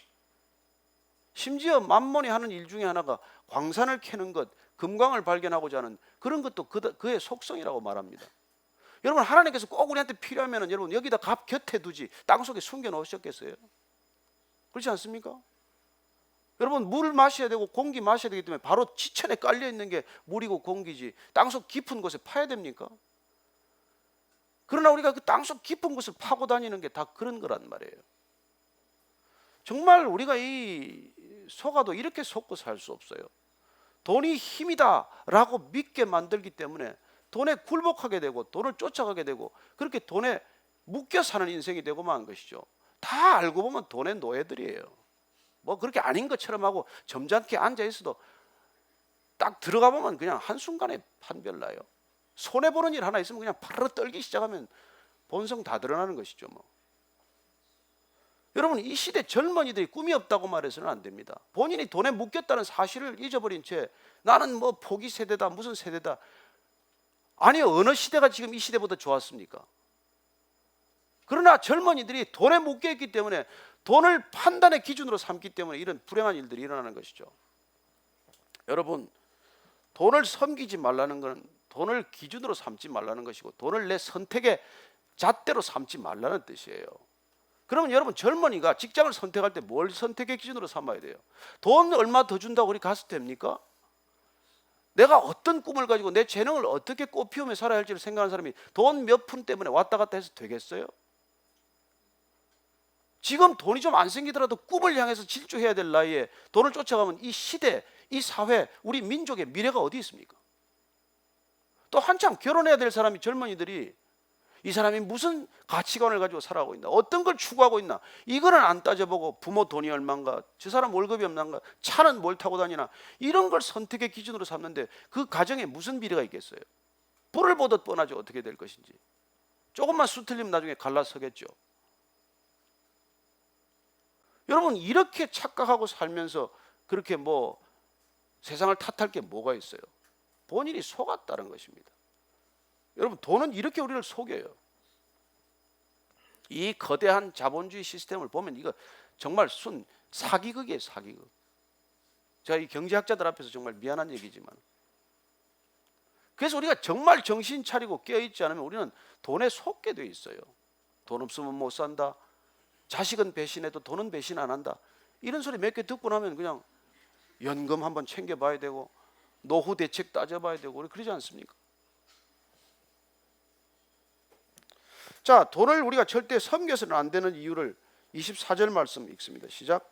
심지어 맘몬이 하는 일 중에 하나가 광산을 캐는 것, 금광을 발견하고자 하는 그런 것도 그의 속성이라고 말합니다. 여러분, 하나님께서 꼭 우리한테 필요하면 여러분 여기다 곁에 두지 땅속에 숨겨 놓으셨겠어요? 그렇지 않습니까? 여러분, 물을 마셔야 되고 공기 마셔야 되기 때문에 바로 지천에 깔려 있는 게 물이고 공기지 땅속 깊은 곳에 파야 됩니까? 그러나 우리가 그 땅속 깊은 곳을 파고 다니는 게 다 그런 거란 말이에요. 정말 우리가 이 속아도 이렇게 속고 살 수 없어요. 돈이 힘이다 라고 믿게 만들기 때문에 돈에 굴복하게 되고 돈을 쫓아가게 되고 그렇게 돈에 묶여 사는 인생이 되고만 한 것이죠. 다 알고 보면 돈의 노예들이에요. 뭐 그렇게 아닌 것처럼 하고 점잖게 앉아 있어도 딱 들어가 보면 그냥 한순간에 판별 나요. 손해보는 일 하나 있으면 그냥 바로 떨기 시작하면 본성 다 드러나는 것이죠. 뭐. 여러분, 이 시대 젊은이들이 꿈이 없다고 말해서는 안 됩니다. 본인이 돈에 묶였다는 사실을 잊어버린 채 나는 뭐 포기 세대다 무슨 세대다. 아니요, 어느 시대가 지금 이 시대보다 좋았습니까? 그러나 젊은이들이 돈에 묶여있기 때문에 돈을 판단의 기준으로 삼기 때문에 이런 불행한 일들이 일어나는 것이죠. 여러분, 돈을 섬기지 말라는 것은 돈을 기준으로 삼지 말라는 것이고 돈을 내 선택의 잣대로 삼지 말라는 뜻이에요. 그러면 여러분, 젊은이가 직장을 선택할 때 뭘 선택의 기준으로 삼아야 돼요? 돈 얼마 더 준다고 우리 가서 됩니까? 내가 어떤 꿈을 가지고 내 재능을 어떻게 꽃피우며 살아야 할지를 생각하는 사람이 돈 몇 푼 때문에 왔다 갔다 해서 되겠어요? 지금 돈이 좀 안 생기더라도 꿈을 향해서 질주해야 될 나이에 돈을 쫓아가면 이 시대, 이 사회, 우리 민족의 미래가 어디 있습니까? 또 한참 결혼해야 될 사람이, 젊은이들이 이 사람이 무슨 가치관을 가지고 살아가고 있나, 어떤 걸 추구하고 있나, 이거는 안 따져보고 부모 돈이 얼마인가, 저 사람 월급이 얼마인가, 차는 뭘 타고 다니나, 이런 걸 선택의 기준으로 삼는데 그 가정에 무슨 미래가 있겠어요? 불을 보듯 뻔하죠. 어떻게 될 것인지. 조금만 수틀리면 나중에 갈라서겠죠. 여러분, 이렇게 착각하고 살면서 그렇게 뭐 세상을 탓할 게 뭐가 있어요? 본인이 속았다는 것입니다. 여러분, 돈은 이렇게 우리를 속여요. 이 거대한 자본주의 시스템을 보면 이거 정말 순 사기극이에요. 사기극. 제가 이 경제학자들 앞에서 정말 미안한 얘기지만, 그래서 우리가 정말 정신 차리고 깨어있지 않으면 우리는 돈에 속게 돼 있어요. 돈 없으면 못 산다, 자식은 배신해도 돈은 배신 안 한다, 이런 소리 몇 개 듣고 나면 그냥 연금 한번 챙겨봐야 되고 노후 대책 따져봐야 되고 그러지 않습니까? 자, 돈을 우리가 절대 섬겨서는 안 되는 이유를 24절 말씀 읽습니다. 시작.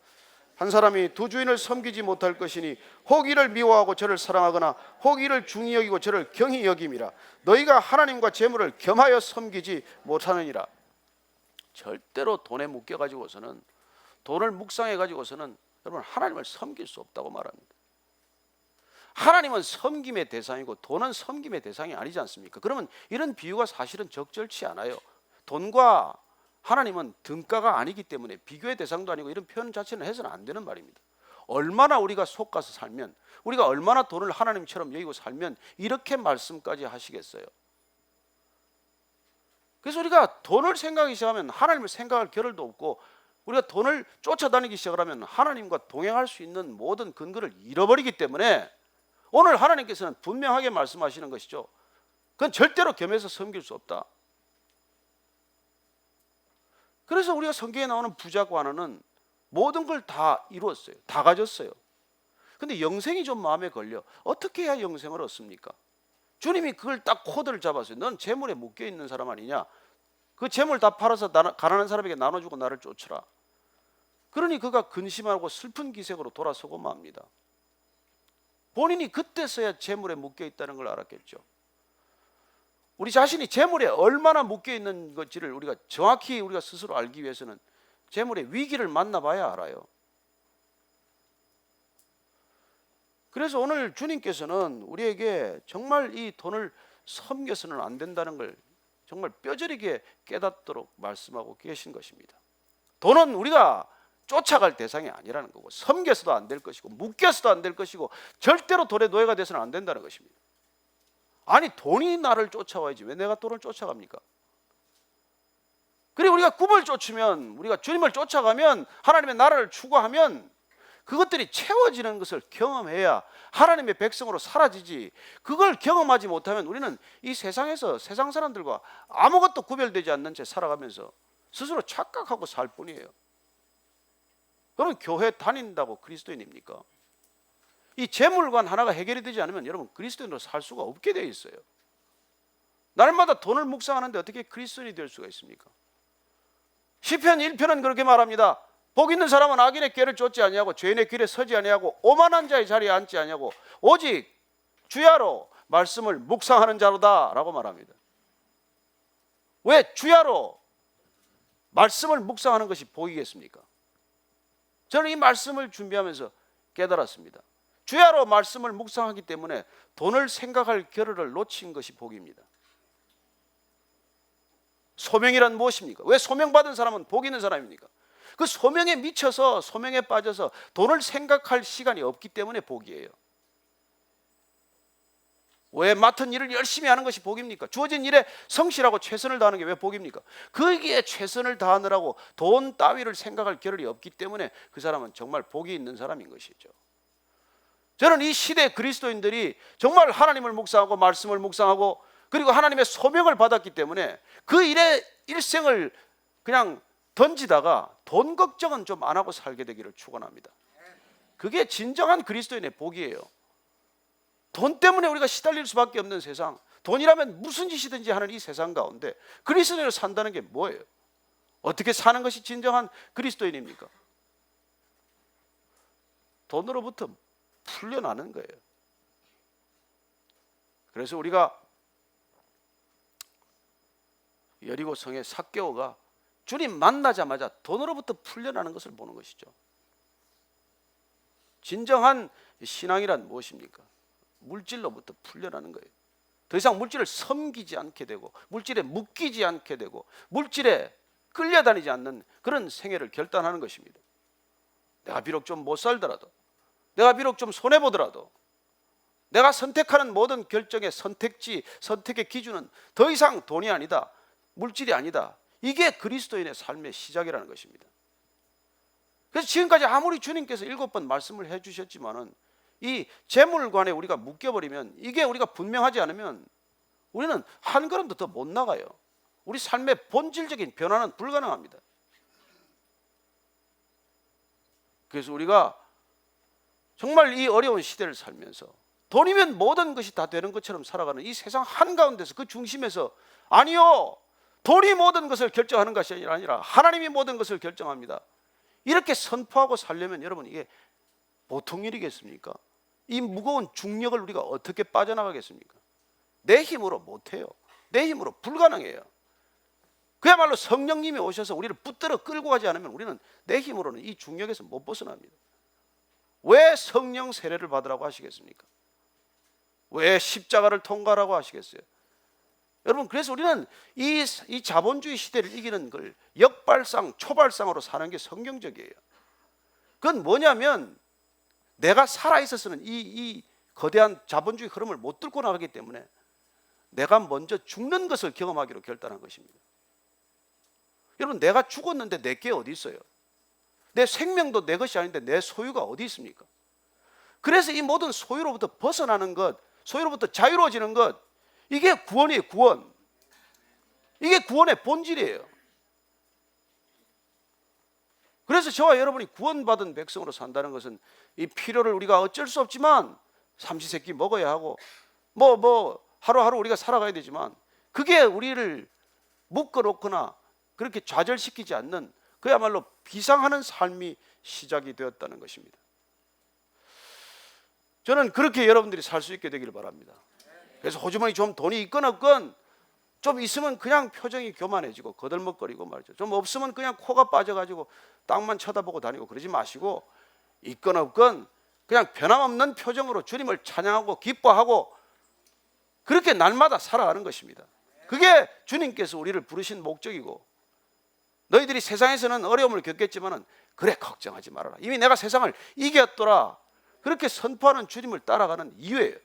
한 사람이 두 주인을 섬기지 못할 것이니 혹 이를 미워하고 저를 사랑하거나 혹 이를 중히 여기고 저를 경히 여김이라. 너희가 하나님과 재물을 겸하여 섬기지 못하느니라. 절대로 돈에 묶여 가지고서는, 돈을 묵상해 가지고서는 여러분 하나님을 섬길 수 없다고 말합니다. 하나님은 섬김의 대상이고 돈은 섬김의 대상이 아니지 않습니까? 그러면 이런 비유가 사실은 적절치 않아요. 돈과 하나님은 등가가 아니기 때문에 비교의 대상도 아니고 이런 표현 자체는 해서는 안 되는 말입니다. 얼마나 우리가 속가서 살면, 우리가 얼마나 돈을 하나님처럼 여기고 살면 이렇게 말씀까지 하시겠어요? 그래서 우리가 돈을 생각하기 시작하면 하나님을 생각할 겨를도 없고, 우리가 돈을 쫓아다니기 시작하면 하나님과 동행할 수 있는 모든 근거를 잃어버리기 때문에 오늘 하나님께서는 분명하게 말씀하시는 것이죠. 그건 절대로 겸해서 섬길 수 없다. 그래서 우리가 성경에 나오는 부자고 하나는 모든 걸 다 이루었어요. 다 가졌어요. 근데 영생이 좀 마음에 걸려. 어떻게 해야 영생을 얻습니까? 주님이 그걸 딱 코드를 잡았어요. 넌 재물에 묶여 있는 사람 아니냐? 그 재물 다 팔아서 가난한 사람에게 나눠주고 나를 쫓으라. 그러니 그가 근심하고 슬픈 기색으로 돌아서고 맙니다. 본인이 그때서야 재물에 묶여 있다는 걸 알았겠죠. 우리 자신이 재물에 얼마나 묶여 있는 것지를 우리가 정확히 우리가 스스로 알기 위해서는 재물의 위기를 만나봐야 알아요. 그래서 오늘 주님께서는 우리에게 정말 이 돈을 섬겨서는 안 된다는 걸 정말 뼈저리게 깨닫도록 말씀하고 계신 것입니다. 돈은 우리가 쫓아갈 대상이 아니라는 거고, 섬겨서도 안 될 것이고, 묶여서도 안 될 것이고, 절대로 돈의 노예가 돼서는 안 된다는 것입니다. 아니, 돈이 나를 쫓아와야지 왜 내가 돈을 쫓아갑니까? 그리고 우리가 꿈을 쫓으면, 우리가 주님을 쫓아가면, 하나님의 나라를 추구하면 그것들이 채워지는 것을 경험해야 하나님의 백성으로 사라지지, 그걸 경험하지 못하면 우리는 이 세상에서 세상 사람들과 아무것도 구별되지 않는 채 살아가면서 스스로 착각하고 살 뿐이에요. 그러면 교회 다닌다고 그리스도인입니까? 이 재물관 하나가 해결이 되지 않으면 여러분 그리스도인으로 살 수가 없게 되어 있어요. 날마다 돈을 묵상하는데 어떻게 그리스도인이 될 수가 있습니까? 시편 1편은 그렇게 말합니다. 복 있는 사람은 악인의 꾀를 쫓지 아니하고 죄인의 길에 서지 아니하고 오만한 자의 자리에 앉지 아니하고 오직 주야로 말씀을 묵상하는 자로다 라고 말합니다. 왜 주야로 말씀을 묵상하는 것이 복이겠습니까? 저는 이 말씀을 준비하면서 깨달았습니다. 주야로 말씀을 묵상하기 때문에 돈을 생각할 겨를을 놓친 것이 복입니다. 소명이란 무엇입니까? 왜 소명받은 사람은 복 있는 사람입니까? 그 소명에 미쳐서, 소명에 빠져서 돈을 생각할 시간이 없기 때문에 복이에요. 왜 맡은 일을 열심히 하는 것이 복입니까? 주어진 일에 성실하고 최선을 다하는 게 왜 복입니까? 거기에 최선을 다하느라고 돈 따위를 생각할 겨를이 없기 때문에 그 사람은 정말 복이 있는 사람인 것이죠. 저는 이 시대 그리스도인들이 정말 하나님을 묵상하고 말씀을 묵상하고 그리고 하나님의 소명을 받았기 때문에 그 일에 일생을 그냥 던지다가 돈 걱정은 좀 안 하고 살게 되기를 축원합니다. 그게 진정한 그리스도인의 복이에요. 돈 때문에 우리가 시달릴 수밖에 없는 세상, 돈이라면 무슨 짓이든지 하는 이 세상 가운데 그리스도인으로 산다는 게 뭐예요? 어떻게 사는 것이 진정한 그리스도인입니까? 돈으로부터 풀려나는 거예요. 그래서 우리가 여리고 성의 삭개오가 주님 만나자마자 돈으로부터 풀려나는 것을 보는 것이죠. 진정한 신앙이란 무엇입니까? 물질로부터 풀려나는 거예요. 더 이상 물질을 섬기지 않게 되고 물질에 묶이지 않게 되고 물질에 끌려다니지 않는 그런 생애를 결단하는 것입니다. 내가 비록 좀 못 살더라도, 내가 비록 좀 손해보더라도 내가 선택하는 모든 결정의 선택지, 선택의 기준은 더 이상 돈이 아니다, 물질이 아니다. 이게 그리스도인의 삶의 시작이라는 것입니다. 그래서 지금까지 아무리 주님께서 7번 말씀을 해주셨지만은 이 재물관에 우리가 묶여버리면, 이게 우리가 분명하지 않으면 우리는 한 걸음도 더 못 나가요. 우리 삶의 본질적인 변화는 불가능합니다. 그래서 우리가 정말 이 어려운 시대를 살면서 돈이면 모든 것이 다 되는 것처럼 살아가는 이 세상 한가운데서, 그 중심에서 아니요, 돈이 모든 것을 결정하는 것이 아니라 하나님이 모든 것을 결정합니다, 이렇게 선포하고 살려면 여러분 이게 보통 일이겠습니까? 이 무거운 중력을 우리가 어떻게 빠져나가겠습니까? 내 힘으로 못해요. 내 힘으로 불가능해요. 그야말로 성령님이 오셔서 우리를 붙들어 끌고 가지 않으면 우리는 내 힘으로는 이 중력에서 못 벗어납니다. 왜 성령 세례를 받으라고 하시겠습니까? 왜 십자가를 통과라고 하시겠어요? 여러분, 그래서 우리는 이 자본주의 시대를 이기는 걸 역발상, 초발상으로 사는 게 성경적이에요. 그건 뭐냐면 내가 살아있어서는 이 거대한 자본주의 흐름을 못 뚫고 나가기 때문에 내가 먼저 죽는 것을 경험하기로 결단한 것입니다. 여러분, 내가 죽었는데 내 게 어디 있어요? 내 생명도 내 것이 아닌데 내 소유가 어디 있습니까? 그래서 이 모든 소유로부터 벗어나는 것, 소유로부터 자유로워지는 것, 이게 구원이에요. 구원. 이게 구원의 본질이에요. 그래서 저와 여러분이 구원받은 백성으로 산다는 것은 이 필요를 우리가 어쩔 수 없지만 삼시세끼 먹어야 하고 하루하루 우리가 살아가야 되지만 그게 우리를 묶어놓거나 그렇게 좌절시키지 않는 그야말로 비상하는 삶이 시작이 되었다는 것입니다. 저는 그렇게 여러분들이 살 수 있게 되기를 바랍니다. 그래서 호주머니 좀 돈이 있건 없건 좀 있으면 그냥 표정이 교만해지고 거들먹거리고 말이죠. 좀 없으면 그냥 코가 빠져가지고 땅만 쳐다보고 다니고 그러지 마시고 있건 없건 그냥 변함없는 표정으로 주님을 찬양하고 기뻐하고 그렇게 날마다 살아가는 것입니다. 그게 주님께서 우리를 부르신 목적이고 너희들이 세상에서는 어려움을 겪겠지만 그래 걱정하지 말아라. 이미 내가 세상을 이겼더라. 그렇게 선포하는 주님을 따라가는 이유예요.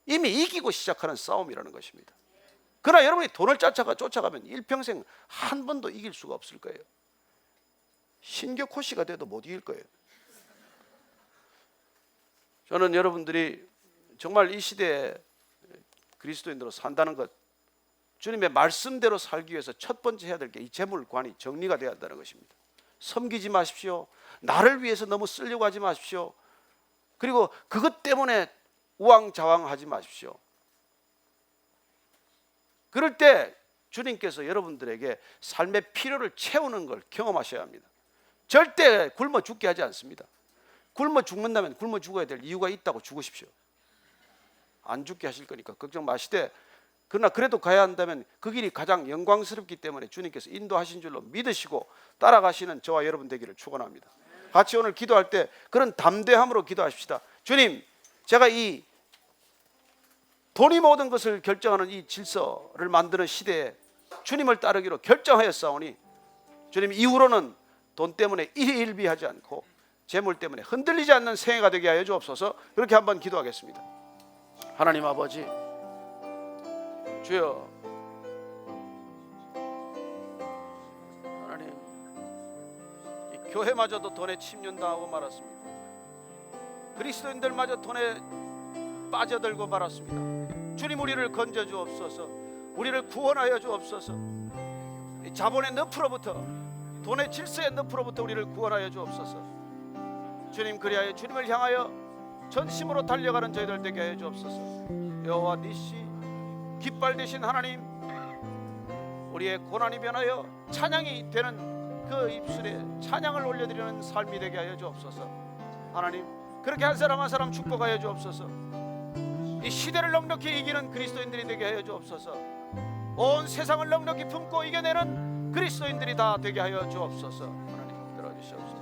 이미 이기고 시작하는 싸움이라는 것입니다. 그러나 여러분이 돈을 쫓아가면 일평생 한 번도 이길 수가 없을 거예요. 신격호 씨가 돼도 못 이길 거예요. 저는 여러분들이 정말 이 시대에 그리스도인으로 산다는 것, 주님의 말씀대로 살기 위해서 첫 번째 해야 될 게 이 재물관이 정리가 되어야 한다는 것입니다. 섬기지 마십시오. 나를 위해서 너무 쓰려고 하지 마십시오. 그리고 그것 때문에 우왕좌왕하지 마십시오. 그럴 때 주님께서 여러분들에게 삶의 필요를 채우는 걸 경험하셔야 합니다. 절대 굶어 죽게 하지 않습니다. 굶어 죽는다면 굶어 죽어야 될 이유가 있다고 죽으십시오. 안 죽게 하실 거니까 걱정 마시되, 그러나 그래도 가야 한다면 그 길이 가장 영광스럽기 때문에 주님께서 인도하신 줄로 믿으시고 따라가시는 저와 여러분 되기를 축원합니다. 같이 오늘 기도할 때 그런 담대함으로 기도하십시다. 주님, 제가 이 돈이 모든 것을 결정하는 이 질서를 만드는 시대에 주님을 따르기로 결정하였사오니 주님, 이후로는 돈 때문에 일희일비하지 않고 재물 때문에 흔들리지 않는 생애가 되게 하여 주옵소서. 그렇게 한번 기도하겠습니다. 하나님 아버지, 주여, 하나님, 이 교회마저도 돈에 침륜당하고 말았습니다. 그리스도인들마저 돈에 빠져들고 말았습니다. 주님, 우리를 건져 주옵소서. 우리를 구원하여 주옵소서. 이 자본의 늪으로부터, 돈의 질서의 늪으로부터 우리를 구원하여 주옵소서. 주님, 그리하여 주님을 향하여 전심으로 달려가는 저희들 되게 하여 주옵소서. 여호와 니시, 깃발 되신 하나님, 우리의 고난이 변하여 찬양이 되는 그 입술에 찬양을 올려드리는 삶이 되게 하여 주옵소서. 하나님, 그렇게 한 사람 한 사람 축복하여 주옵소서. 이 시대를 넉넉히 이기는 그리스도인들이 되게 하여 주옵소서. 온 세상을 넉넉히 품고 이겨내는 그리스도인들이 다 되게 하여 주옵소서. 하나님, 들어주시옵소서.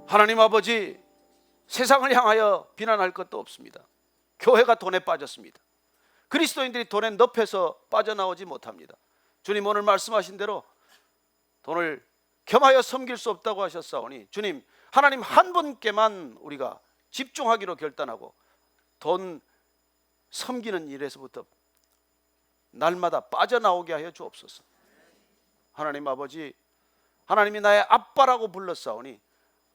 하나님 아버지, 세상을 향하여 비난할 것도 없습니다. 교회가 돈에 빠졌습니다. 그리스도인들이 돈의 늪에서 빠져나오지 못합니다. 주님, 오늘 말씀하신 대로 돈을 겸하여 섬길 수 없다고 하셨사오니 주님, 하나님 한 분께만 우리가 집중하기로 결단하고 돈 섬기는 일에서부터 날마다 빠져나오게 하여 주옵소서. 하나님 아버지, 하나님이 나의 아빠라고 불렀사오니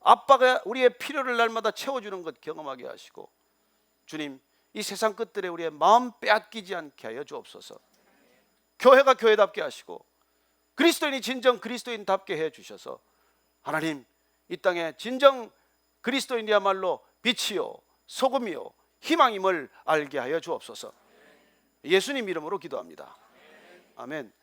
아빠가 우리의 필요를 날마다 채워주는 것 경험하게 하시고, 주님, 이 세상 끝들에 우리의 마음 빼앗기지 않게 하여 주옵소서. 교회가 교회답게 하시고 그리스도인이 진정 그리스도인답게 해 주셔서 하나님, 이 땅에 진정 그리스도인이야말로 빛이요 소금이요 희망임을 알게 하여 주옵소서. 예수님 이름으로 기도합니다. 아멘.